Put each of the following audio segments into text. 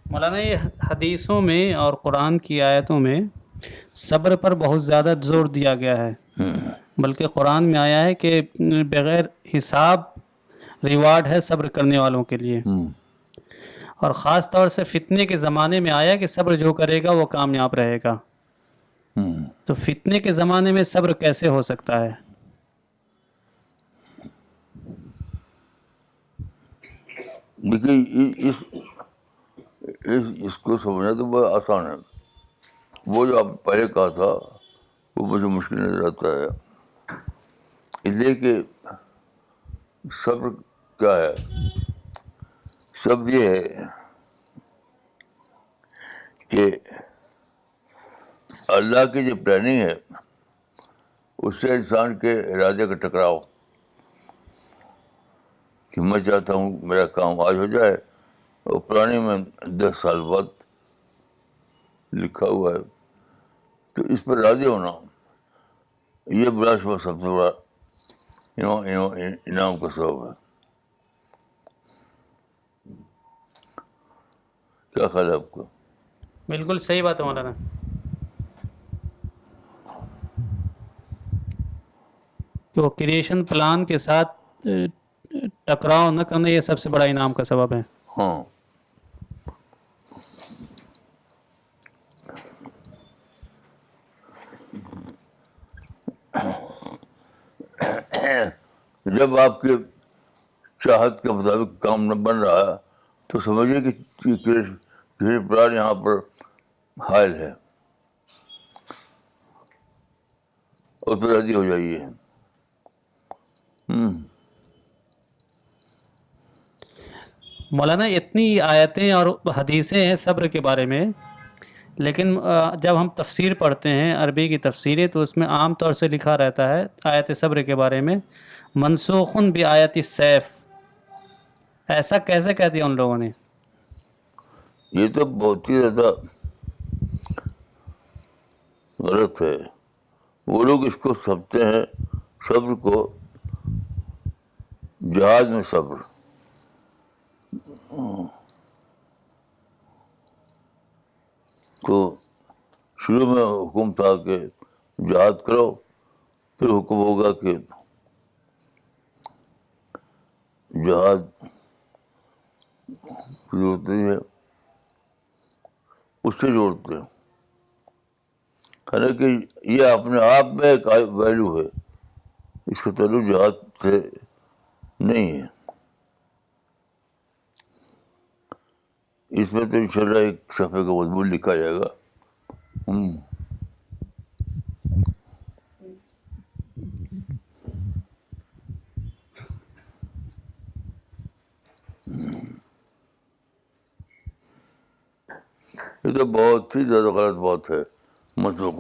مولانا یہ حدیثوں میں اور قرآن کی آیتوں میں صبر پر بہت زیادہ زور دیا گیا ہے، بلکہ قرآن میں آیا ہے کہ بغیر حساب ریوارڈ ہے صبر کرنے والوں کے لیے، اور خاص طور سے فتنے کے زمانے میں آیا کہ صبر جو کرے گا وہ کامیاب رہے گا۔ تو فتنے کے زمانے میں صبر کیسے ہو سکتا ہے؟ دیکھیے اس کو سمجھنا تو بہت آسان ہے۔ وہ جو آپ پہلے کہا تھا وہ مجھے مشکل نظر آتا ہے، اس لیے کہ صبر کیا ہے؟ صبر یہ ہے کہ اللہ کی جو پلاننگ ہے اس سے انسان کے ارادے کا ٹکراؤ، کہ میں چاہتا ہوں میرا کام آج ہو جائے اور پلاننگ میں 10 سال بعد لکھا ہوا ہے، تو اس پر راضی ہونا یہ بلا شبہ سب سے بڑا انعام کا سبب ہے۔ کیا خیال ہے آپ کو؟ بالکل صحیح بات ہے مولانا۔ کہ وہ کریشن پلان کے ساتھ ٹکراؤ نہ کرنا یہ سب سے بڑا انعام کا سبب ہے۔ ہاں، جب آپ کے چاہت کے مطابق کام نہ بن رہا ہے تو سمجھیے کہ کریشن پلان یہاں پر حائل ہے، اور پھر راضی ہو جائیے۔ مولانا اتنی آیتیں اور حدیثیں ہیں صبر کے بارے میں، لیکن جب ہم تفسیر پڑھتے ہیں عربی کی تفسیریں تو اس میں عام طور سے لکھا رہتا ہے آیت صبر کے بارے میں منسوخ بآیت السیف۔ ایسا کیسے کہہ دیا ان لوگوں نے؟ یہ تو بہت ہی زیادہ غلط ہے۔ وہ لوگ اس کو سمجھتے ہیں صبر کو جہاد میں صبر، تو شروع میں حکم تھا کہ جہاد کرو، پھر حکم ہوگا کہ جہاد ضرورت نہیں ہے، اس سے جوڑتے ہیں۔ حالانکہ یہ اپنے آپ میں ایک ویلیو ہے، اس کا تعلق جہاد سے نہیں ہے۔ اس میں تو انشاءاللہ ایک صفحے کا مضمون لکھا جائے گا۔ یہ تو بہت ہی زیادہ غلط بات ہے منسوخ۔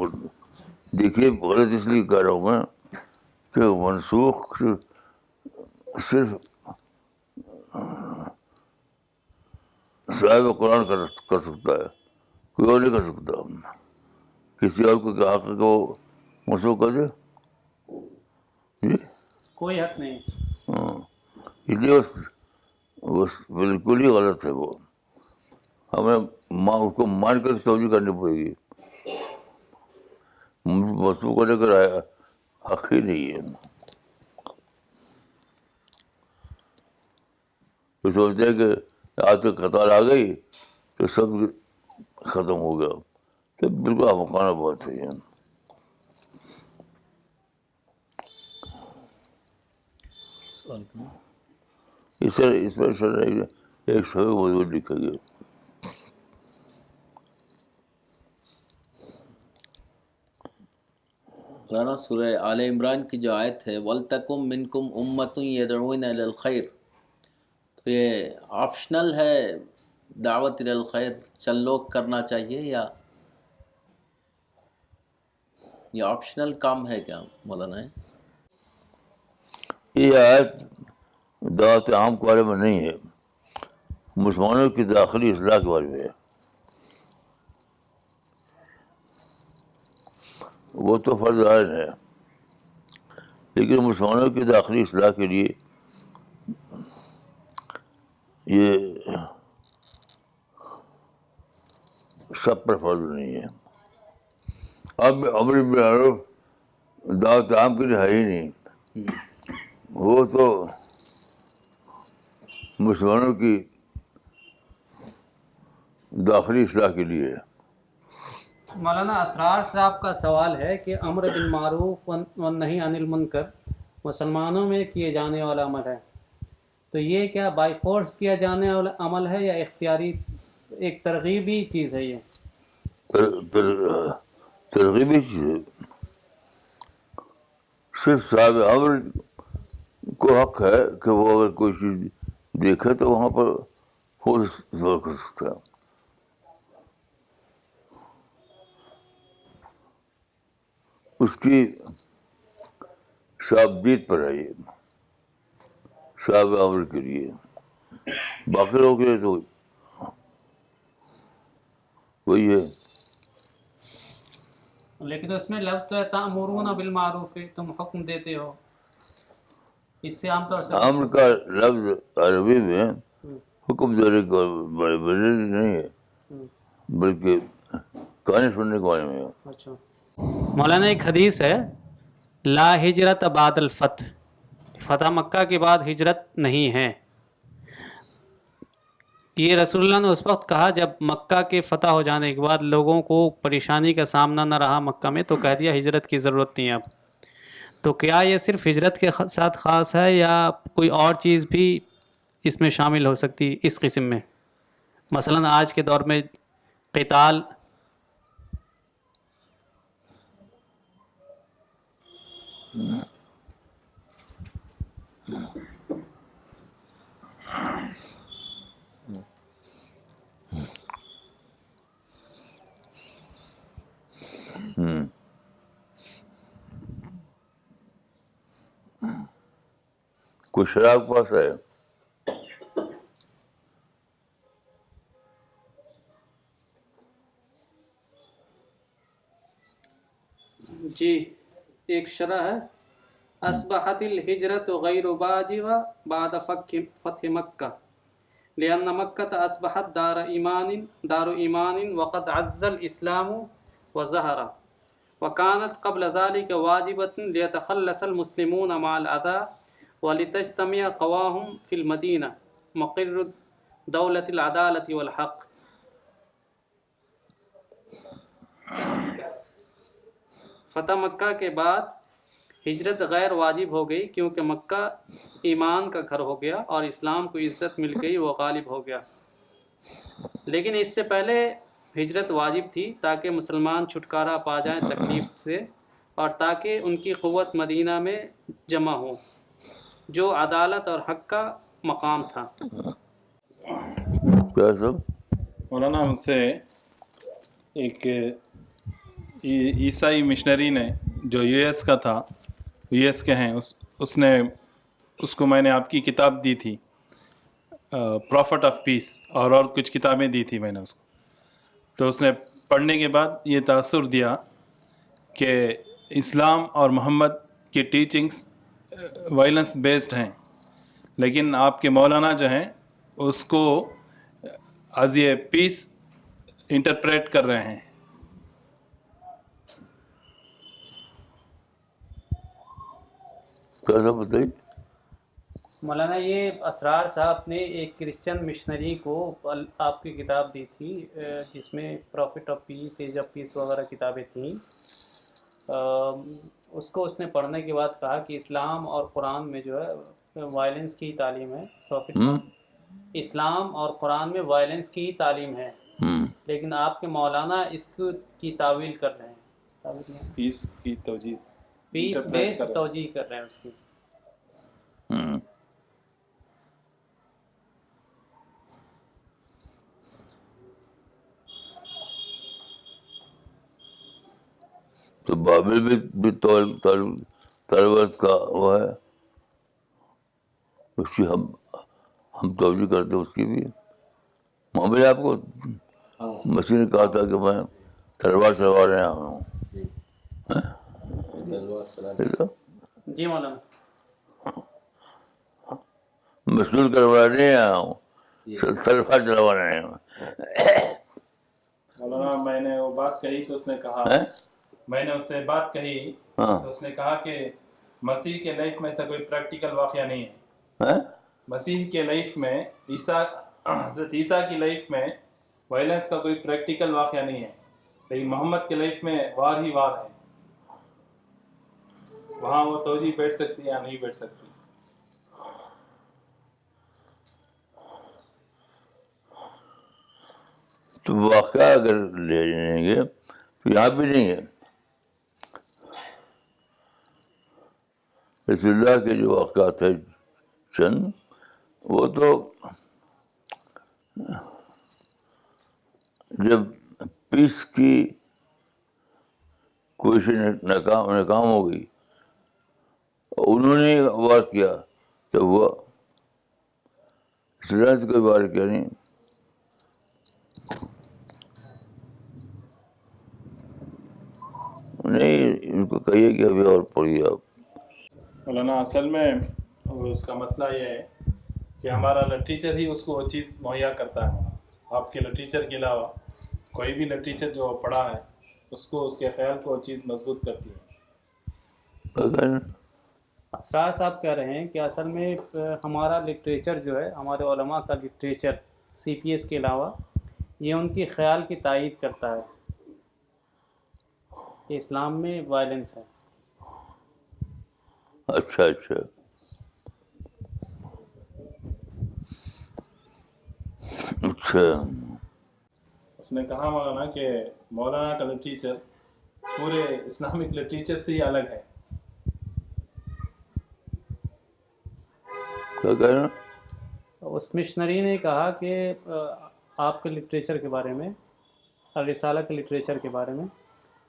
دیکھیے غلط اس لیے کہہ رہا ہوں میں کہ منسوخ صرف صاحب قرآن کر سکتا ہے، کوئی اور نہیں کر سکتا۔ کسی اور کو کیا حق ہے کہ وہ منسوخ کر دے؟ جی کوئی حق نہیں۔ ہاں، اس لیے بالکل ہی غلط ہے وہ۔ ہمیں اس کو مان کر توجہ کرنی پڑے گی، منسوخ کرنے کا حق ہی نہیں ہے۔ تو سوچتے ہیں کہ آج تک قطار آ گئی تو سب ختم ہو گیا، تو بالکل احمقانہ بات ہے یہ۔ اس پر ایک سبق موضوع لکھا گیا۔ مولانا سورہ آل عمران کی جو آیت ہے وَلْتَكُمْ مِنْكُمْ أُمَّةٌ يَدْعُونَ إِلَى الْخَيْرِ، تو یہ آپشنل ہے دعوت الی الخیر، چند لوگ کرنا چاہیے یا یہ آپشنل کام ہے کیا مولانا؟ یہ آیت دعوت عام کے بارے میں نہیں ہے، مسلمانوں کی داخلی اصلاح کے بارے میں ہے۔ وہ تو فرض عین ہے، لیکن مسلمانوں کی داخلی اصلاح کے لیے یہ سب پر فرض نہیں ہے. اب امر بالمعروف دعوت عام کے لیے ہے ہی نہیں، وہ تو مسلمانوں کی داخلی اصلاح کے لیے ہے. مولانا اسرار صاحب کا سوال ہے کہ امر بالمعروف والنہی عن المنکر مسلمانوں میں کیے جانے والا عمل ہے، تو یہ کیا بائی فورس کیا جانے والا عمل ہے یا اختیاری ایک ترغیبی چیز ہے؟ یہ ترغیبی چیز ہے. صرف صاحب امر کو حق ہے کہ وہ اگر کوئی چیز دیکھے تو وہاں پر فورس زور کر سکتا ہے. اس کی صابدید پر ہے یہ صاحب امر کے لیے. باقی لوگوں کے لیے تو وہی ہے. لیکن اس میں لفظ تو ہے تأمرون بالمعروف، تم حکم دیتے ہو، اس سے عام طور سے امر کا لفظ عربی میں حکم دینے کا نہیں ہے بلکہ کہانی سننے کے بارے میں ہے. اچھا مولانا ایک حدیث ہے لا ہجرت بعد الفتح، فتح مکہ کے بعد ہجرت نہیں ہے. یہ رسول اللہ نے اس وقت کہا جب مکہ کے فتح ہو جانے کے بعد لوگوں کو پریشانی کا سامنا نہ رہا مکہ میں، تو کہہ دیا ہجرت کی ضرورت نہیں اب. تو کیا یہ صرف ہجرت کے ساتھ خاص ہے یا کوئی اور چیز بھی اس میں شامل ہو سکتی اس قسم میں؟ مثلا آج کے دور میں قتال کوئی شراب پاس ہے؟ جی ایک شرح ہے اصبحت الہجرت غیر واجبہ بعد فتح مکہ لأن مکہ اصبحت دار ایمان وقد عز الاسلام وظہر وكانت قبل ذلك واجبة ليتخلص المسلمون مع الأذى ولتجتمع قواهم في المدينة مقر دولة العدالة والحق. فتح مکہ کے بعد ہجرت غیر واجب ہو گئی کیونکہ مکہ ایمان کا گھر ہو گیا اور اسلام کو عزت مل گئی، وہ غالب ہو گیا. لیکن اس سے پہلے ہجرت واجب تھی تاکہ مسلمان چھٹکارا پا جائیں تکلیف سے اور تاکہ ان کی قوت مدینہ میں جمع ہو جو عدالت اور حق کا مقام تھا. کیا سب مولانا ہم سے ایک عیسائی مشنری نے جو یو ایس کا تھا، یو ایس کے ہیں، اس کو میں نے آپ کی کتاب دی تھی پروفٹ آف پیس، اور کچھ کتابیں دی تھی میں نے اس کو. تو اس نے پڑھنے کے بعد یہ تاثر دیا کہ اسلام اور محمد کی ٹیچنگز وائلنس بیسڈ ہیں، لیکن آپ کے مولانا جو ہیں اس کو ایز اے پیس انٹرپریٹ کر رہے ہیں. کیا سب بتائیے. مولانا یہ اسرار صاحب نے ایک کرسچن مشنری کو آپ کی کتاب دی تھی جس میں prophet of peace, age of peace وغیرہ کتابیں تھیں. اس کو اس نے پڑھنے کے بعد کہا کہ اسلام اور قرآن میں جو ہے وائلنس کی تعلیم ہے. پروفٹ اسلام اور قرآن میں وائلنس کی تعلیم ہے، لیکن آپ کے مولانا اس کی تعویل کر رہے ہیں، پیس کی توجیہ، پیس بیسڈ توجیہ کر رہے ہیں اس کی. تو بابل بھی طالبت کا وہ ہے، اس کی ہم توجہ کرتے اس کی بھی. معاملے آپ کو مسیح نے کہا تھا کہ میں تلوار چلوا رہا ہوں. جی مولانا. مسئول کروانے آیا ہوں, سلفا چلوانا ہے. مولانا میں نے وہ بات کہی تو اس نے کہا, میں نے اس سے بات کہی تو اس نے کہا کہ مسیح کے لائف میں ایسا کوئی پریکٹیکل واقعہ نہیں ہے. مسیح کے لائف میں حضرت عیسیٰ کی لائف میں وائلنس کا کوئی پریکٹیکل واقعہ نہیں ہے, لیکن محمد کے لائف میں وار ہی وار ہے. وہاں وہ توجہ بیٹھ سکتی ہے یا نہیں بیٹھ سکتی. تو واقعہ اگر لے لیں گے تو یہاں بھی نہیں ہے. رسول اللہ کے جو واقعات ہیں چند, وہ تو جب پیس کی کوشش ناکام ہو گئی, انہوں نے وار کیا تو ہوا, رسول اللہ سے کوئی وار کیا نہیں. نہیں, ان کو کہیے کہ ابھی اور پڑھیے آپ. مولانا اصل میں اس کا مسئلہ یہ ہے کہ ہمارا لٹریچر ہی اس کو وہ چیز مہیا کرتا ہے. آپ کے لٹریچر کے علاوہ کوئی بھی لٹریچر جو پڑھا ہے اس کو, اس کے خیال کو وہ چیز مضبوط کرتی ہے. اسرار صاحب کہہ رہے ہیں کہ اصل میں ہمارا لٹریچر جو ہے, ہمارے علماء کا لٹریچر سی پی ایس کے علاوہ, یہ ان کی خیال کی تائید کرتا ہے کہ اسلام میں وائلنس ہے. اچھا اچھا, اچھا. اس نے کہا مولانا کہ مولانا کا لٹریچر پورے اسلامک لٹریچر سے ہی الگ ہے. کیا کہہ رہے ہیں؟ اس مشنری نے کہا کہ آپ کے لٹریچر کے بارے میں, الرسالہ کے لٹریچر کے بارے میں,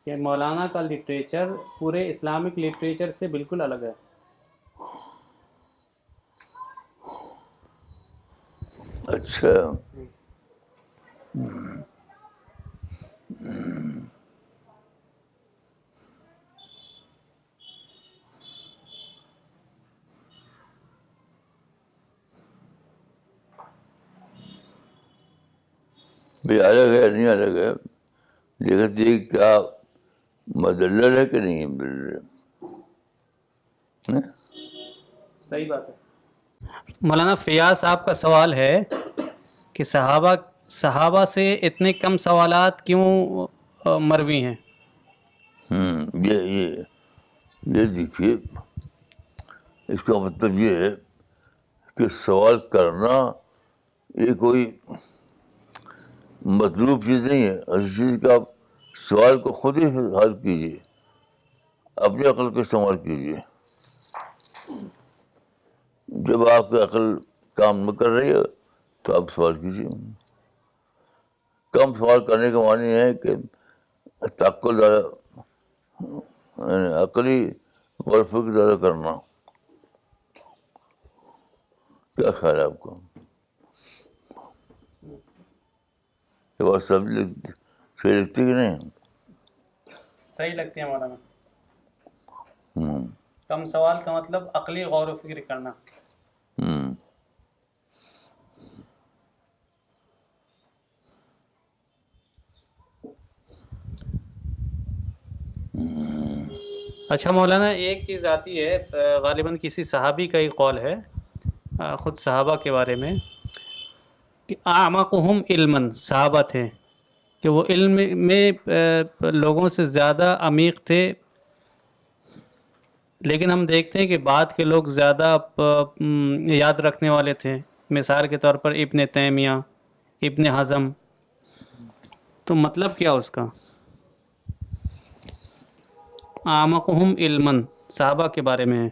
کہ مولانا کا لٹریچر پورے اسلامک لٹریچر سے بالکل الگ ہے. اچھا. بھی الگ ہے نہیں الگ ہے, دیکھتے کیا مدلل ہے کہ نہیں مدلل. صحیح بات ہے. مولانا فیاض صاحب کا سوال ہے کہ صحابہ سے اتنے کم سوالات کیوں مروی ہیں؟ یہ دیکھیے, اس کا مطلب یہ ہے کہ سوال کرنا یہ کوئی مطلوب چیز نہیں ہے. ہر چیز کا آپ سوال کو خود ہی حل کیجیے, اپنی عقل کا استعمال کیجیے. جب آپ کی عقل کام نہ کر رہی ہے تو آپ سوال کیجیے. کم سوال کرنے کا معنی ہے کہ تعقل زیادہ, یعنی عقلی غور و فکر زیادہ کرنا. کیا خیال ہے آپ کو؟ یہ بات سب صحیح لگتی کہ نہیں؟ صحیح لگتی ہے مولانا. کم سوال کا مطلب عقلی غور و فکر کرنا. اچھا مولانا, ایک چیز آتی ہے, غالباً کسی صحابی کا ہی قول ہے, خود صحابہ کے بارے میں, کہ اعمقہم علماً, صحابہ تھے کہ وہ علم میں لوگوں سے زیادہ عمیق تھے, لیکن ہم دیکھتے ہیں کہ بعد کے لوگ زیادہ یاد رکھنے والے تھے. مثال کے طور پر ابن تیمیہ, ابن حزم. تو مطلب کیا اس کا؟ اعمقہم علماً صحابہ کے بارے میں ہے.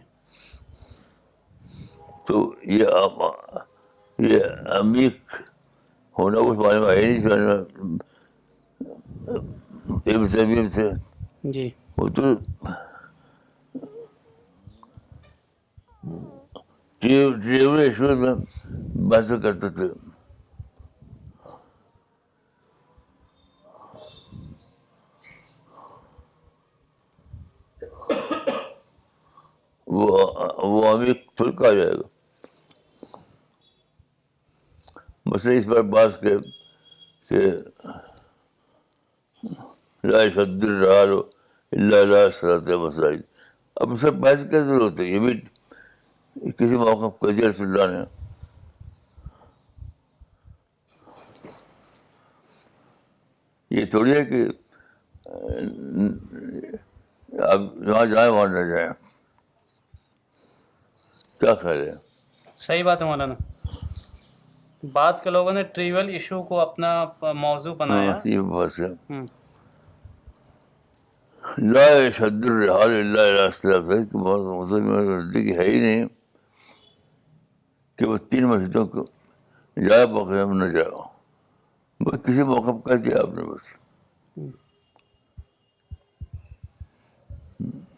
تو یہ عمیق ہونا اس بارے میں ہے نہیں. ابن تیمیہ تھے, جی, وہ تو ایشور میں بحث کرتے تھے. پھر کہا جائے گا. مثلا اس بار بات کہ لا يشد الرحال الا الى صلاۃ المساجد. اب اس سے بحث کی ضرورت ہے؟ یہ بھی کسی موقع کہہ دیا رسول اللہ نے. یہ تھوڑی ہے کہ آپ جہاں جائیں وہاں نہ جائیں. کیا خیال ہے؟ صحیح بات ہے مولانا. بعد کے لوگوں نے ٹریول ایشو کو اپنا موضوع بنایا. یہ بات ہے. ہم، لا يشد الرحال الا الى صلاۃ المساجد کی بات مسلم نزدیک ہے ہی نہیں کہ وہ 3 مسجدوں کو جائے موقع میں نہ جائے. بس کسی موقع پہ کہہ دیا آپ نے بس.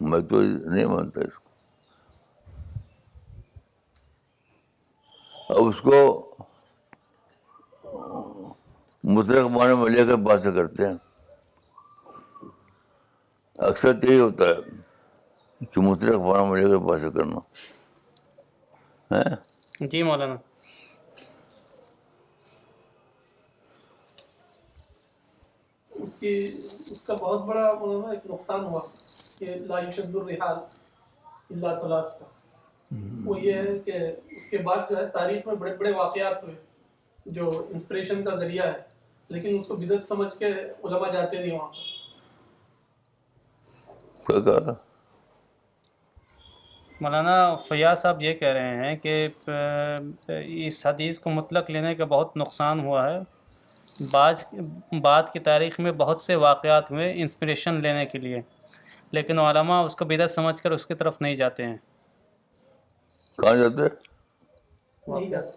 میں تو نہیں مانتا اس کو. اب اس کو مطلق معنی میں لے کر باتیں کرتے ہیں. اکثر تو یہی ہوتا ہے کہ مطلق معنی میں لے کر باتیں کرنا ہے. جی مولانا. اس کا بہت بڑا مولانا ایک نقصان ہوا کہ لا یشد الرحال الا ثلاث کا. وہ یہ ہے کہ اس کے بعد جو ہے تاریخ میں بڑے بڑے واقعات ہوئے جو انسپریشن کا ذریعہ ہے، لیکن اس کو بدعت سمجھ کے علماء جاتے نہیں وہاں پر. کیا کہا؟ مولانا فیاض صاحب یہ کہہ رہے ہیں کہ اس حدیث کو مطلق لینے کا بہت نقصان ہوا ہے. بعد کی تاریخ میں بہت سے واقعات ہوئے انسپریشن لینے کے لیے، لیکن علماء اس کو بدعت سمجھ کر اس کی طرف نہیں جاتے ہیں. کہاں جاتے ہیں؟ نہیں جاتے.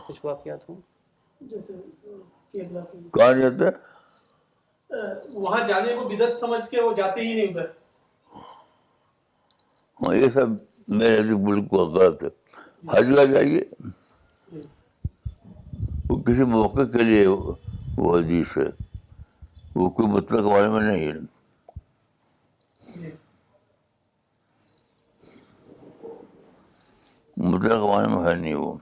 کچھ واقعات ہوں. جیسے کیرلا کے کہاں جاتے ہیں؟ وہاں جانے کو بدعت سمجھ کے وہ جاتے ہی نہیں ادھر. ہاں یہ سب میرے نزدیک بالکل غلط ہے. حج کا جائیے، وہ کسی موقع کے لیے وہ حدیث ہے، وہ کوئی مطلق معنی میں نہیں ہے. مطلق معنی میں ہے نہیں وہ.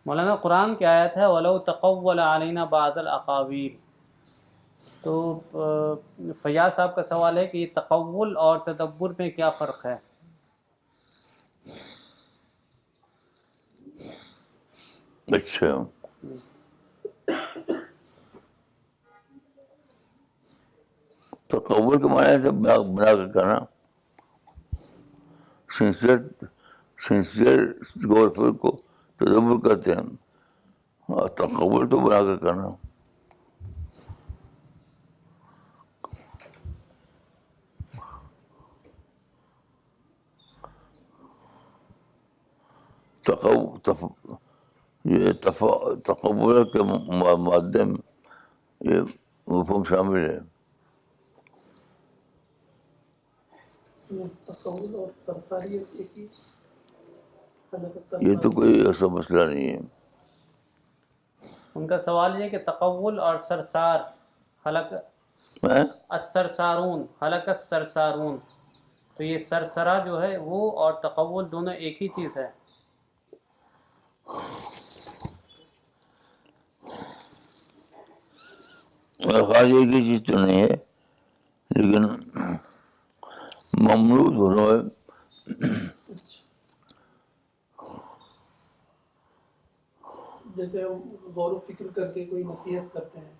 مولانا قرآن کی آیت ہے وَلَوْ تَقَوَّلَ عَلَيْنَا بَعْضَ الْأَقَاوِيلِ. تو فیاض صاحب کا سوال ہے کہ یہ تقول اور تدبر میں کیا فرق ہے؟ اچھا، تو قبول کے معنی سے بنا کر کرنا، سنسیئر غور فکر کو تدبر کہتے ہیں، اور تقبل تو بنا کر کرنا. یہ تقبل کے مادے میں یہ مفہوم شامل ہے. تقول اور سرساری ایک ہی یہ تو کوئی ایسا مسئلہ نہیں ہے. ان کا سوال یہ ہے کہ تقول اور سرسار حلق السرسارون حلق السرسارون، تو یہ سرسرا جو ہے وہ اور تقول دونوں ایک ہی چیز ہے. خاص ایک ہی چیز تو نہیں ہے، لیکن ممنوع دونوں ہے. جیسے غور و فکر کر کے کوئی نصیحت کرتے ہیں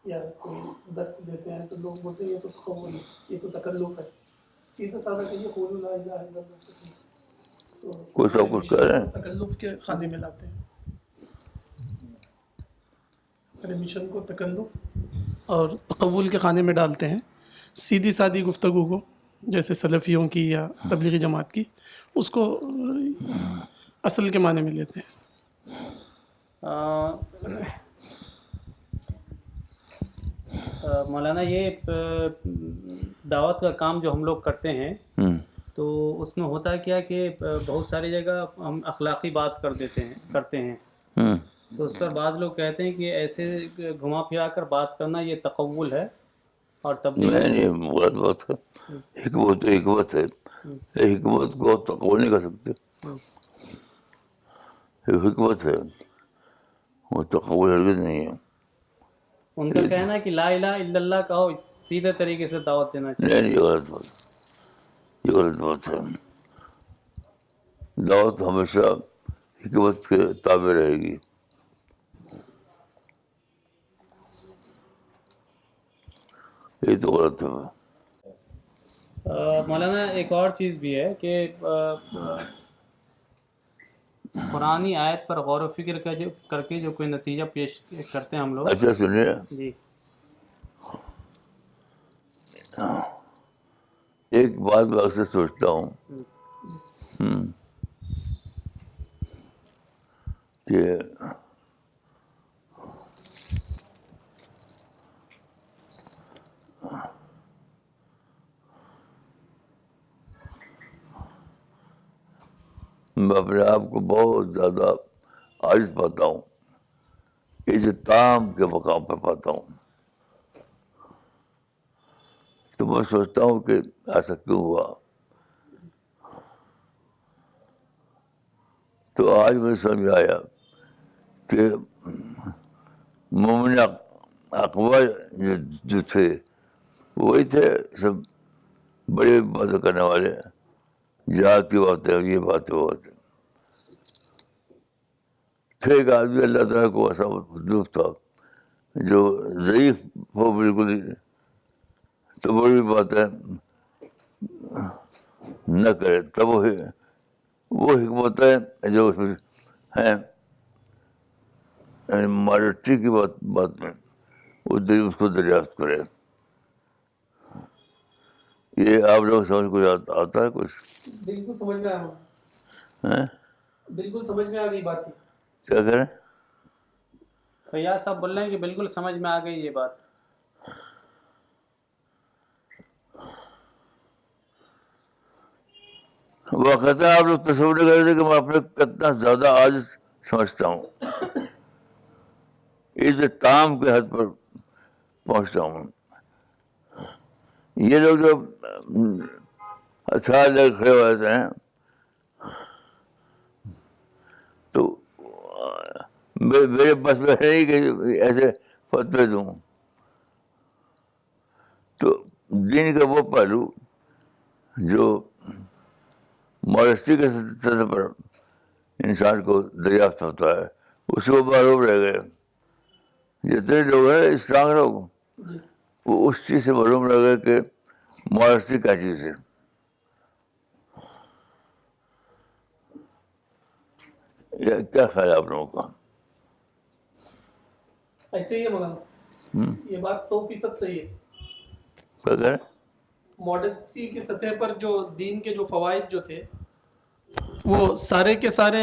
یا کوئی درس دیتے ہیں تو لوگ بولتے ہیں یہ تو تقول ہے، یہ تو تکلف ہے. سیدھا سادہ کہیے قولوا لا الہ الا اللہ، تو کوئی سب کچھ کہہ رہے ہیں. تکلف کے خانے میں لاتے ہیں. مشن کو تکلف اور تقول کے خانے میں ڈالتے ہیں. سیدھی سادی گفتگو کو جیسے سلفیوں کی یا تبلیغی جماعت کی، اس کو اصل کے معنی میں لیتے ہیں. مولانا یہ دعوت کا کام جو ہم لوگ کرتے ہیں تو اس میں ہوتا ہے کیا کہ بہت ساری جگہ ہم اخلاقی بات کرتے ہیں تو اس پر بعض لوگ کہتے ہیں کہ ایسے گھما پھرا کر بات کرنا یہ تقول ہے. اور تبلیغ نہیں غلط بات ہے. حکمت تو حکمت ہے. حکمت کو تقوی نہیں کر سکتے. حکمت ہے, وہ تقوی ہرگز نہیں ہے. ان کا کہنا ہے کہ لا الہ الا اللہ کہو, سیدھے طریقے سے دعوت دینا چاہیے. نہیں, یہ غلط بات, یہ غلط بات ہے. دعوت ہمیشہ حکمت کے تابع رہے گی. یہ تو غلط ہے. مولانا ایک اور چیز بھی ہے کہ قرآنی آیت پر غور و فکر کر کے جو کوئی نتیجہ پیش کرتے ہیں ہم لوگ. اچھا سنیے, جی ایک بات میں اکثر سوچتا ہوں کہ میں اپنے آپ کو بہت زیادہ عاجز پاتا ہوں, اجتام کے مقام پر پاتا ہوں. تو میں سوچتا ہوں کہ ایسا کیوں ہوا. تو آج مجھے سمجھ آیا کہ مومن اقوا جو تھے وہی تھے سب بڑے باتیں کرنے والے, جہاد کی باتیں, یہ باتیں وہ باتیں. تھے ایک آدمی اللہ تعالیٰ کو ایسا مطلوب تھا جو ضعیف ہو بالکل ہی, تو بڑی باتیں نہ کرے. تب وہ حکمتیں جو اس میں ہیں, یعنی ماڈسٹی کی بات میں وہ اس کو دریافت کرے. یہ آپ لوگ سمجھ کو آتا ہے کچھ؟ بالکل سمجھ میں آیا, بالکل سمجھ میں آ گئی بات. کیا کریں؟ فیاض صاحب بول رہے ہیں کہ بالکل سمجھ میں آ گئی یہ بات. وقت آپ لوگ تصور نہیں کرتے کہ میں اپنے کتنا زیادہ عاجز سمجھتا ہوں, اس تام کے حد پر پہنچتا ہوں. یہ لوگ جو ہتھیار لے کے کھڑے ہوئے ہیں تو میرے بس میں نہیں کہ ایسے فتوے دوں. تو دین کا وہ پہلو جو ماڈسٹی کے سطح پر انسان کو دریافت ہوتا ہے, اس کو معلوم رہ گئے. جتنے لوگ ہیں اسٹرانگ لوگ, وہ اس چیز سے معلوم رہ گئے کہ ماڈسٹی کیا چیز ہے. کیا خیال ہے آپ لوگوں کا؟ ایسے ہی ہے مولانا, یہ بات 100% صحیح ہے. کیا کریں؟ ماڈسٹی کی سطح پر جو دین کے جو فوائد جو تھے وہ سارے کے سارے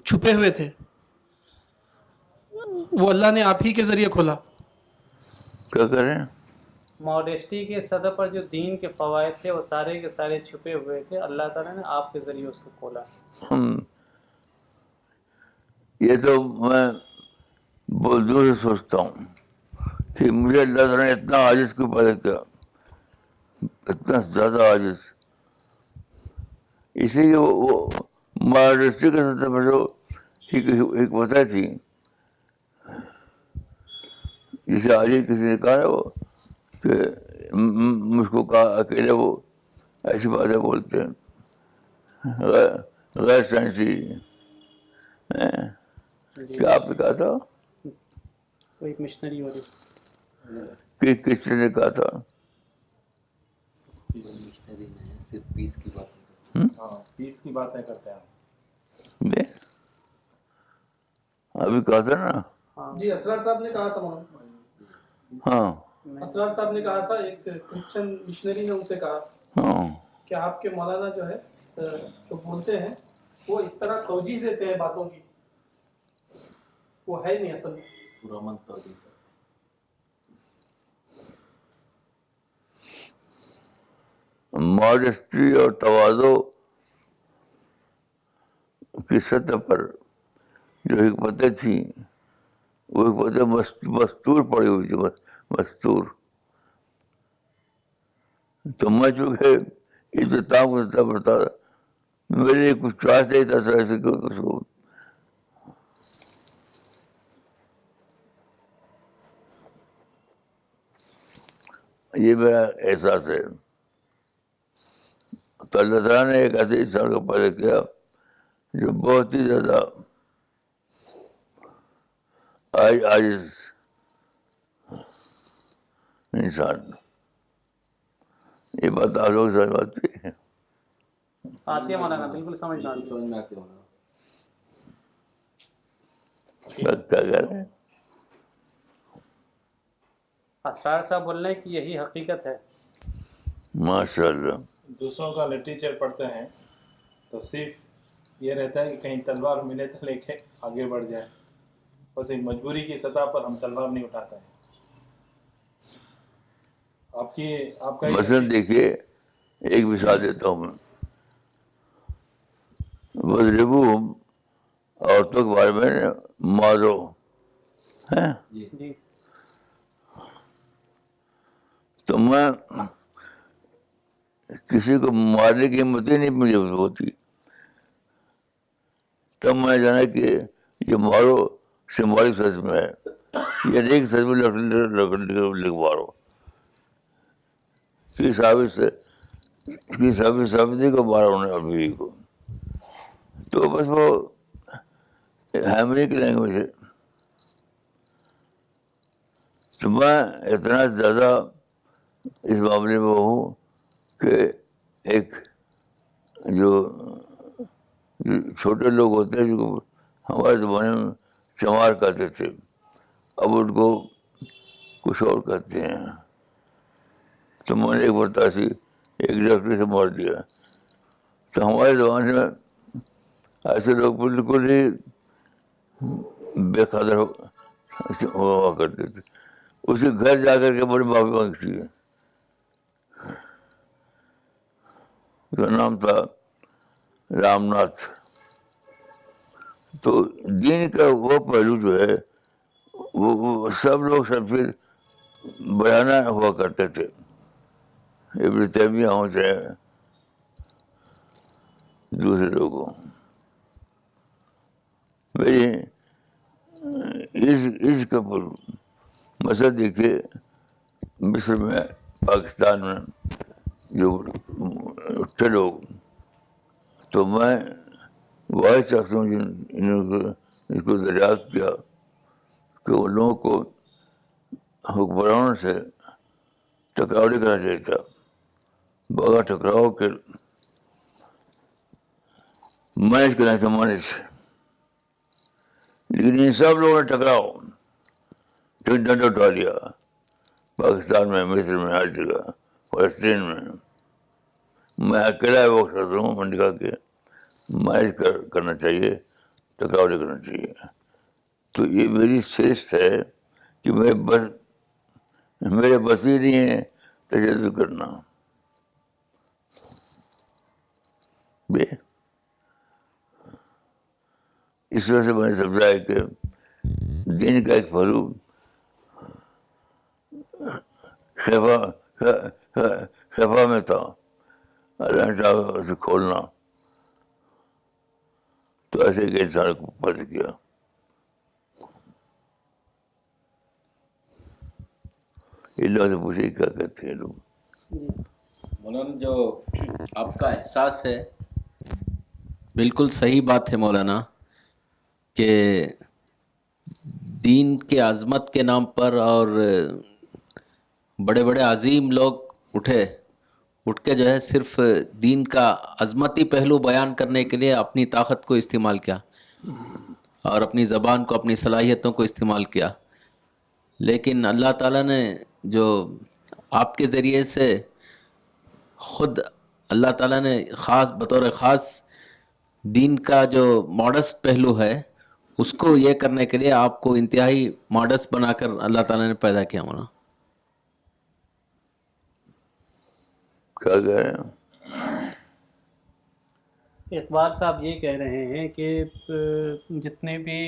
چھپے ہوئے تھے, وہ اللہ نے آپ ہی کے ذریعے کھولا. کیا کریں؟ ماڈسٹی کے سطح پر جو دین کے فوائد تھے وہ سارے کے سارے چھپے ہوئے تھے, اللہ تعالیٰ نے آپ کے ذریعے اس کو کھولا. یہ تو میں بہت دور سے سوچتا ہوں کہ مجھے اللہ تعالیٰ نے اتنا عاجز کیوں پیدا کیا, اتنا زیادہ عاجز. اسی لیے وہ ماڈسٹی کے سطح پر جو حکمتیں تھیں, جسے آج ہی کسی نے کہا وہ کہ مجھ کو کہا اکیلے وہ ایسی باتیں بولتے ہیں غیر سائنسی. کیا آپ نے کہا تھا؟ ایک مشنری والی کہ کس نے کہا تھا؟ مشنری نے صرف پیس کی بات, پیس کی باتیں کرتے ہیں. ابھی کہا تھا نا. جی اسرار صاحب نے کہا تھا مولانا. ہاں اسرار صاحب نے کہا تھا, ایک کرسچن مشنری نے ان سے کہا ہاں کہ آپ کے مولانا جو ہے جو بولتے ہیں وہ اس طرح توجیح دیتے ہیں باتوں کی, وہ ہے نہیں اصل میں. پرامن توجیہ. ماڈسٹی اور تواضع کی سطح پر جو حکمتیں تھیں وہ حکمتیں مستور پڑی ہوئی تھی, مستور. تو میں چونکہ اختتام کو پڑھتا تھا، میرے لیے کچھ چوائس نہیں تھا سر ایسے اس کو. یہ میرا احساس ہے. تو اللہ تعالیٰ نے ایک ایسے انسان کو پیدا کیا جو بہت ہی زیادہ عاجز انسان. یہ بات آپ لوگ سمجھ پاتے ہیں؟ آتی ہے مولانا، بالکل سمجھ میں آتی ہے. سمجھ میں آتی ہے. کیا کہہ رہے ہیں؟ اسرار صاحب بول رہے ہیں کہ یہی حقیقت ہے. ماشاء اللہ. دوسروں کا لٹریچر پڑھتے ہیں تو صرف یہ رہتا ہے کہ کہیں تلوار ملے تو لے کے آگے بڑھ جائیں. بس ایک مجبوری کی سطح پر ہم تلوار نہیں اٹھاتے ہیں. آپ کا مثلاً دیکھیے، ایک مثال دیتا ہوں میں. وضربوہم، عورتوں کے بارے میں مارو ہے. جی تو میں کسی کو مارنے کی ہمت ہی نہیں مجھے ہوتی. تب میں جانا کہ یہ مارو سمبولک سینس میں ہے، یہ نہیں سچ میں لکھ مارو. سابتی کو مارا انہوں نے ابھی کو. تو بس وہ ہیمری کی لینگویج ہے. تو میں اتنا زیادہ اس معاملے میں ہوں کہ ایک جو چھوٹے لوگ ہوتے ہیں جو ہمارے زمانے میں چمار کہتے تھے، اب ان کو کچھ اور کہتے ہیں. تو میں نے ایک مرتبہ ایک ڈاکٹر سے مار دیا. تو ہمارے زمانے میں ایسے لوگ بالکل ہی بے قدر ہوا کرتے تھے. اس کے گھر جا کر کے بڑی معافی مانگتی ہے. اس کا نام تھا رام ناتھ. تو دین کا وہ پہلو جو ہے وہ سب لوگ سب پھر بیانہ ہوا کرتے تھے. ابن تیمیہ ہوں چاہے دوسرے لوگوں. میری اس کا مسئلہ دیکھیے، مصر میں، پاکستان میں جو اٹھے لوگ، تو میں واحد شخص ہوں جنہوں اس کو دریافت کیا کہ ان لوگوں کو حکمرانوں سے ٹکراؤ نہیں کرنا چاہیے تھا، بغیر ٹکراؤ کے مینج کرنا تھا مینج. لیکن ان سب لوگوں نے ٹکراؤ ڈنڈا اٹھا لیا. پاکستان میں، مصر میں، ہر جگہ، فلسطین میں. میں اکیلا وہ شخص ہوں، میں نے کہا کہ مینج کرنا چاہیے، ٹکراؤ نہیں کرنا چاہیے. تو یہ میری سیش ہے کہ میرے بس ہی نہیں ہے تجزیہ کرنا. اس وجہ سے میں نے سمجھا کہ دین کا ایک پہلو خفا میں تھا، اللہ نے چاہا اسے کھولنا. تو ایسے ایک انسان کو پیدا کیا. ان لوگوں سے پوچھے کیا کہتے ہیں لوگ. مولانا جو آپ کا احساس ہے بالکل صحیح بات ہے مولانا، کہ دین کے عظمت کے نام پر اور بڑے بڑے عظیم لوگ اٹھ کے جو ہے صرف دین کا عظمتی پہلو بیان کرنے کے لیے اپنی طاقت کو استعمال کیا اور اپنی زبان کو، اپنی صلاحیتوں کو استعمال کیا. لیکن اللہ تعالیٰ نے جو آپ کے ذریعے سے خود اللہ تعالیٰ نے بطور خاص دین کا جو ماڈسٹ پہلو ہے اس کو یہ کرنے کے لیے آپ کو انتہائی ماڈسٹ بنا کر اللہ تعالیٰ نے پیدا کیا. مولانا کیا کہہ رہے ہیں؟ اقبال صاحب یہ کہہ رہے ہیں کہ جتنے بھی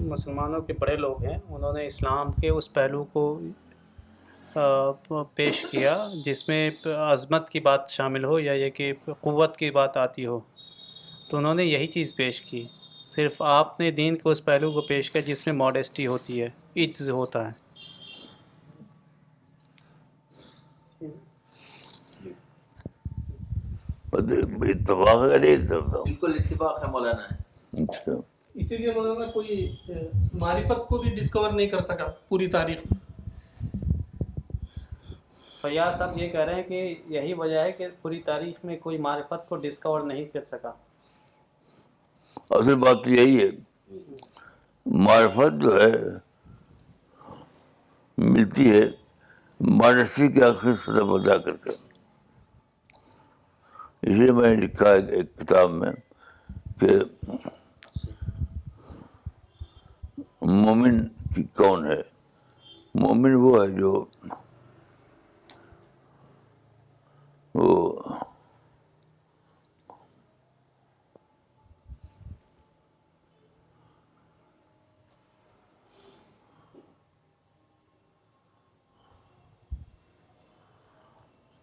مسلمانوں کے بڑے لوگ ہیں انہوں نے اسلام کے اس پہلو کو پیش کیا جس میں عظمت کی بات شامل ہو یا یہ کہ قوت کی بات آتی ہو، تو انہوں نے یہی چیز پیش کی. صرف آپ نے دین کے اس پہلو کو پیش کیا جس میں ماڈیسٹی ہوتی ہے، عجز ہوتا ہے. اتفاق ہے نہیں سمجھتا. بالکل اتفاق ہے مولانا. اچھا اسی لیے مولانا کوئی معرفت کو بھی ڈسکور نہیں کر سکا پوری تاریخ میں. فیاض صاحب یہ کہہ رہے ہیں کہ یہی وجہ ہے کہ پوری تاریخ میں کوئی معرفت کو ڈسکور نہیں کر سکا. اصل بات تو یہی ہے، معرفت جو ہے ملتی ہے مانسی کے آخری سطح پر جا کر کے. اس لیے میں نے لکھا ہے ایک کتاب میں کہ مومن کی کون ہے. مومن وہ ہے جو وہ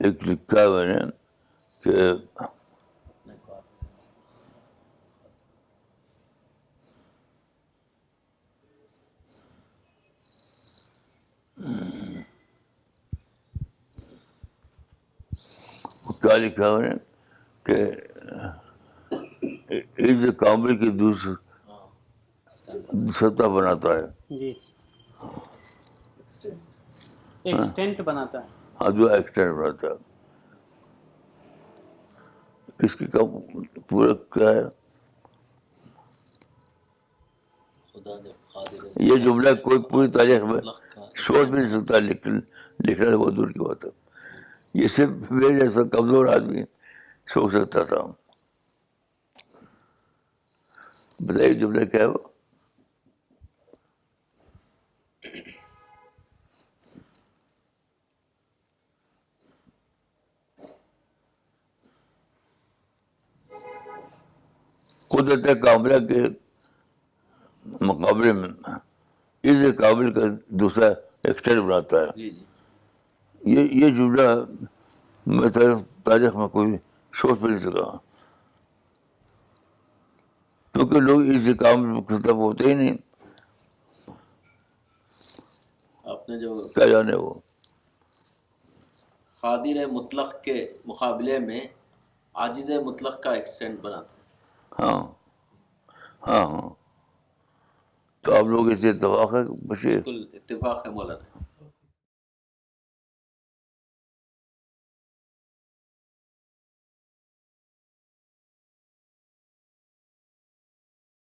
ایک لکھا ہے میں نے کہ کیا لکھا ہے میں نے کہ عز کامل کی دوسری سطح بناتا ہے. جی، ایکسٹینٹ بناتا ہے. ہاں جو ایکسٹینٹ بناتا ہے. کس کی کم پورا کیا ہے خدا جب قادر یہ جملہ کوئی پوری تاریخ میں مطلق کا سوچ بھی نہیں سکتا، لکھنا تو بہت دور کی بات ہے. یہ صرف میرے جیسا کمزور آدمی سوچ سکتا تھا. بتائیے جملہ کیا ہے وہ؟ قدرت کاملہ کے مقابلے میں عز کامل کا دوسرا ایکسٹینٹ بناتا ہے. جی جی یہ جملہ میں تاریخ میں کوئی سوچ بھی نہیں سکا، کیونکہ لوگ اس کام ختم ہوتے ہی نہیں. آپ نے جو کیا جانے وہ قادر مطلق کے مقابلے میں عاجز مطلق کا ایکسٹینٹ بناتا ہے. ہاں ہاں ہاں. تو آپ لوگ اس سے اتفاق ہے بشیر؟ بالکل اتفاق ہے مولانا.